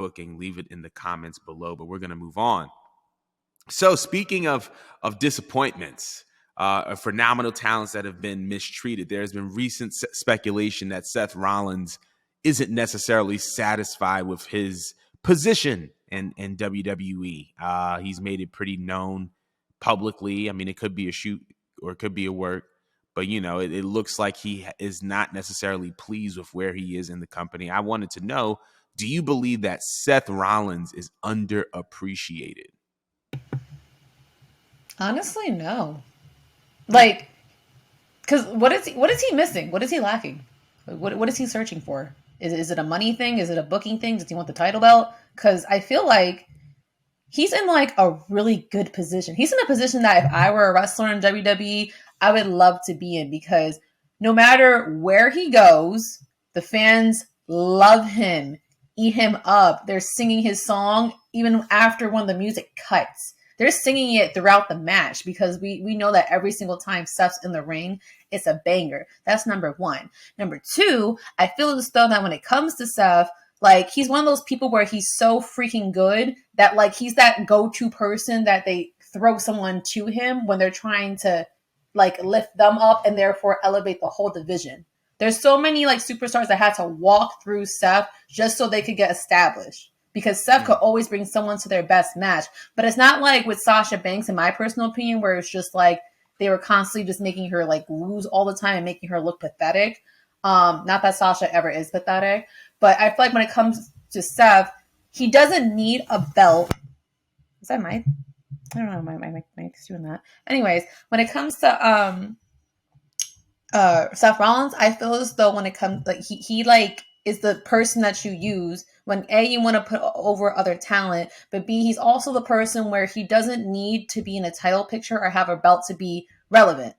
booking, leave it in the comments below. But we're going to move on. So speaking of disappointments, phenomenal talents that have been mistreated, there has been recent speculation that Seth Rollins isn't necessarily satisfied with his position in WWE. He's made it pretty known publicly. I mean, it could be a shoot or it could be a work, but it looks like he is not necessarily pleased with where he is in the company. I wanted to know, do you believe that Seth Rollins is underappreciated? Honestly, no. Like, because what is he missing? What is he lacking? What is he searching for? Is it a money thing? Is it a booking thing? Does he want the title belt? Because I feel like he's in like a really good position. He's in a position that if I were a wrestler in WWE, I would love to be in, because no matter where he goes, the fans love him, eat him up. They're singing his song even after when the music cuts. They're singing it throughout the match, because we know that every single time Seth's in the ring, it's a banger. That's number one. Number two, I feel as though that when it comes to Seth, like, he's one of those people where he's so freaking good that, like, he's that go-to person that they throw someone to him when they're trying to, like, lift them up and therefore elevate the whole division. There's so many, like, superstars that had to walk through Seth just so they could get established, because Seth could always bring someone to their best match. But it's not like with Sasha Banks, in my personal opinion, where it's just like they were constantly just making her like lose all the time and making her look pathetic. Not that Sasha ever is pathetic, but I feel like when it comes to Seth, he doesn't need a belt. Is that Mike? I don't know. My mic's doing that. Anyways, when it comes to Seth Rollins, I feel as though when it comes, like, he like is the person that you use when A, you want to put over other talent, but B, he's also the person where he doesn't need to be in a title picture or have a belt to be relevant.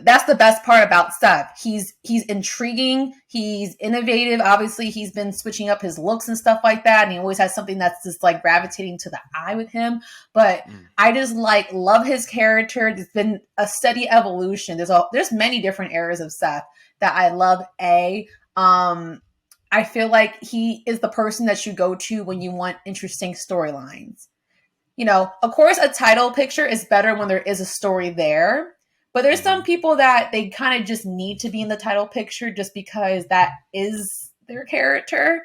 That's the best part about Seth. He's intriguing. He's innovative. Obviously, he's been switching up his looks and stuff like that. And he always has something that's just like gravitating to the eye with him. But I just like love his character. There's been a steady evolution. There's many different eras of Seth that I love. I feel like he is the person that you go to when you want interesting storylines. Of course, a title picture is better when there is a story there. But there's some people that they kind of just need to be in the title picture just because that is their character.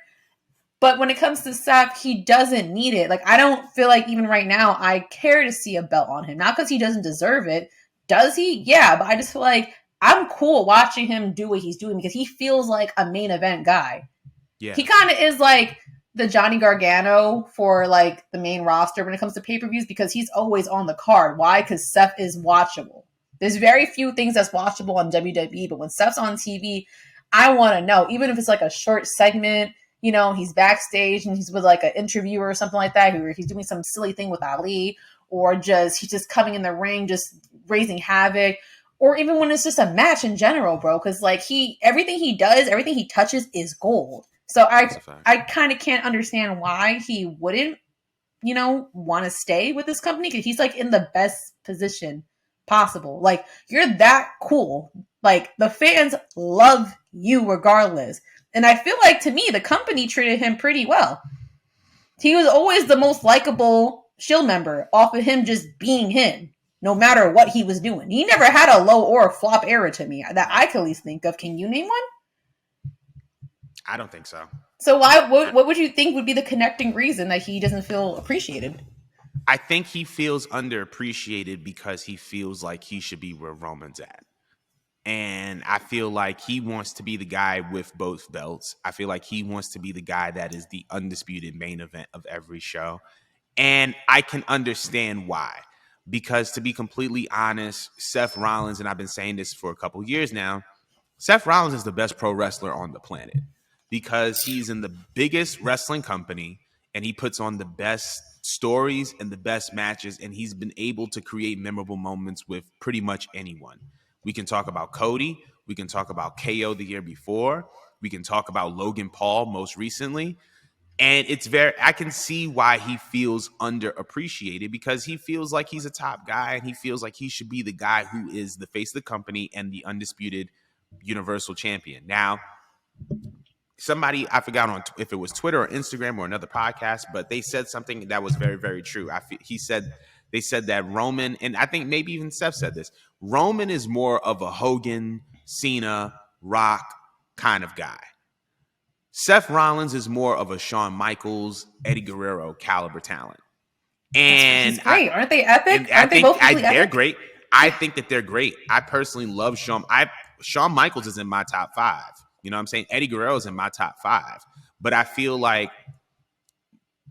But when it comes to Seth, he doesn't need it. Like, I don't feel like even right now I care to see a belt on him. Not because he doesn't deserve it. Does he? Yeah, but I just feel like I'm cool watching him do what he's doing because he feels like a main event guy. Yeah. He kind of is like the Johnny Gargano for like the main roster when it comes to pay-per-views, because he's always on the card. Why? Because Seth is watchable. There's very few things that's watchable on WWE, but when Seth's on TV, I want to know, even if it's like a short segment, he's backstage and he's with like an interviewer or something like that, or he's doing some silly thing with Ali, or he's just coming in the ring, just raising havoc, or even when it's just a match in general, bro. Because like everything he does, everything he touches is gold. So I kind of can't understand why he wouldn't, want to stay with this company, because he's like in the best position possible. Like, you're that cool. Like, the fans love you regardless. And I feel like, to me, the company treated him pretty well. He was always the most likable Shield member off of him just being him, no matter what he was doing. He never had a low or a flop era to me that I could at least think of. Can you name one? I don't think so. So what would you think would be the connecting reason that he doesn't feel appreciated? I think he feels underappreciated because he feels like he should be where Roman's at. And I feel like he wants to be the guy with both belts. I feel like he wants to be the guy that is the undisputed main event of every show. And I can understand why. Because to be completely honest, Seth Rollins, and I've been saying this for a couple years now, Seth Rollins is the best pro wrestler on the planet. Because he's in the biggest wrestling company and he puts on the best stories and the best matches, and he's been able to create memorable moments with pretty much anyone. We can talk about Cody. We can talk about KO the year before. We can talk about Logan Paul most recently. And I can see why he feels underappreciated, because he feels like he's a top guy and he feels like he should be the guy who is the face of the company and the undisputed Universal Champion. Now, somebody, I forgot on if it was Twitter or Instagram or another podcast, but they said something that was very, very true. They said that Roman, and I think maybe even Seth said this, Roman is more of a Hogan, Cena, Rock kind of guy. Seth Rollins is more of a Shawn Michaels, Eddie Guerrero caliber talent. And he's great. Aren't they epic? Aren't they both equally they're epic? great. I think that they're great. I personally love Shawn. Shawn Michaels is in my top 5. You know what I'm saying? Eddie Guerrero is in my top 5. But I feel like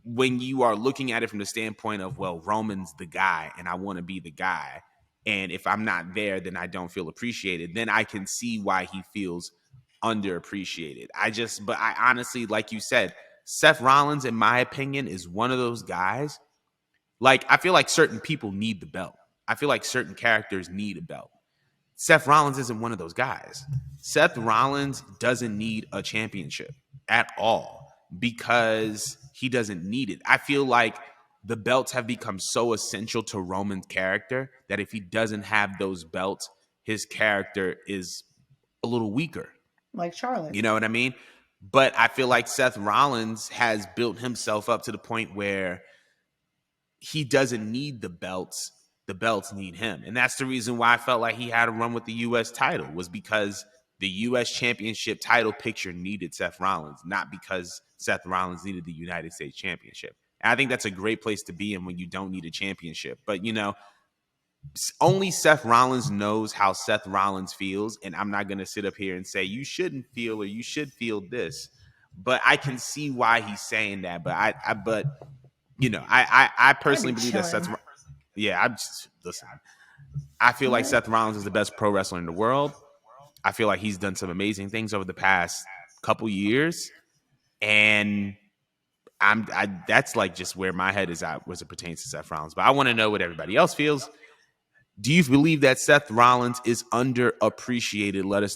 when you are looking at it from the standpoint of, well, Roman's the guy and I want to be the guy, and if I'm not there, then I don't feel appreciated, then I can see why he feels underappreciated. But I honestly, like you said, Seth Rollins, in my opinion, is one of those guys. Like, I feel like certain people need the belt. I feel like certain characters need a belt. Seth Rollins isn't one of those guys. Seth Rollins doesn't need a championship at all because he doesn't need it. I feel like the belts have become so essential to Roman's character that if he doesn't have those belts, his character is a little weaker. Like Charlotte. You know what I mean? But I feel like Seth Rollins has built himself up to the point where he doesn't need the belts. The belts need him. And that's the reason why I felt like he had a run with the U.S. title, was because the U.S. championship title picture needed Seth Rollins, not because Seth Rollins needed the United States championship. And I think that's a great place to be in when you don't need a championship. But, you know, only Seth Rollins knows how Seth Rollins feels. And I'm not going to sit up here and say you shouldn't feel or you should feel this. But I can see why he's saying that. But I personally believe that Seth. Yeah, listen. I feel like Seth Rollins is the best pro wrestler in the world. I feel like he's done some amazing things over the past couple years, and that's like just where my head is at as it pertains to Seth Rollins. But I want to know what everybody else feels. Do you believe that Seth Rollins is underappreciated? Let us know.